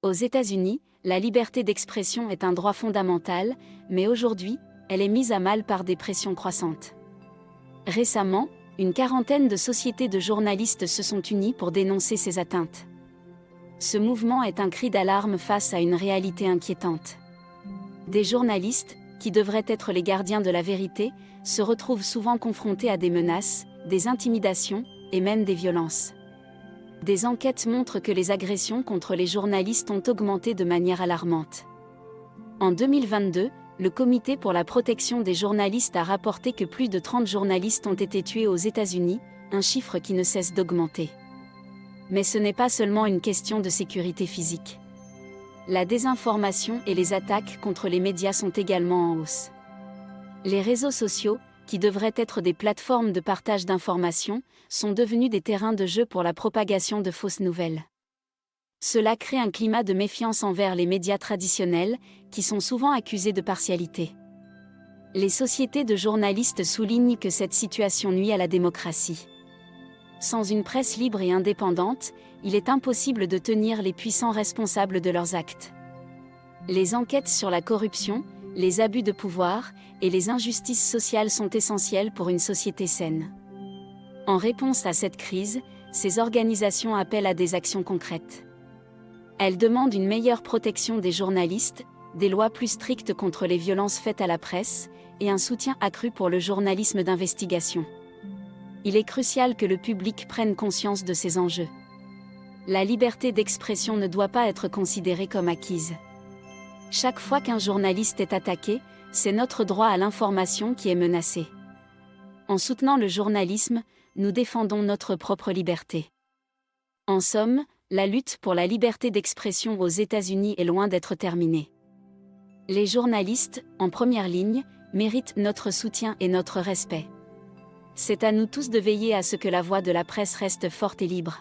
Aux États-Unis, la liberté d'expression est un droit fondamental, mais aujourd'hui, elle est mise à mal par des pressions croissantes. Récemment, une quarantaine de sociétés de journalistes se sont unies pour dénoncer ces atteintes. Ce mouvement est un cri d'alarme face à une réalité inquiétante. Des journalistes, qui devraient être les gardiens de la vérité, se retrouvent souvent confrontés à des menaces, des intimidations, et même des violences. Des enquêtes montrent que les agressions contre les journalistes ont augmenté de manière alarmante. En 2022, le Comité pour la protection des journalistes a rapporté que plus de 30 journalistes ont été tués aux États-Unis, un chiffre qui ne cesse d'augmenter. Mais ce n'est pas seulement une question de sécurité physique. La désinformation et les attaques contre les médias sont également en hausse. Les réseaux sociaux, qui devraient être des plateformes de partage d'informations, sont devenus des terrains de jeu pour la propagation de fausses nouvelles. Cela crée un climat de méfiance envers les médias traditionnels, qui sont souvent accusés de partialité. Les sociétés de journalistes soulignent que cette situation nuit à la démocratie. Sans une presse libre et indépendante, il est impossible de tenir les puissants responsables de leurs actes. Les enquêtes sur la corruption, les abus de pouvoir et les injustices sociales sont essentielles pour une société saine. En réponse à cette crise, ces organisations appellent à des actions concrètes. Elles demandent une meilleure protection des journalistes, des lois plus strictes contre les violences faites à la presse, et un soutien accru pour le journalisme d'investigation. Il est crucial que le public prenne conscience de ces enjeux. La liberté d'expression ne doit pas être considérée comme acquise. Chaque fois qu'un journaliste est attaqué, c'est notre droit à l'information qui est menacé. En soutenant le journalisme, nous défendons notre propre liberté. En somme, la lutte pour la liberté d'expression aux États-Unis est loin d'être terminée. Les journalistes, en première ligne, méritent notre soutien et notre respect. C'est à nous tous de veiller à ce que la voix de la presse reste forte et libre.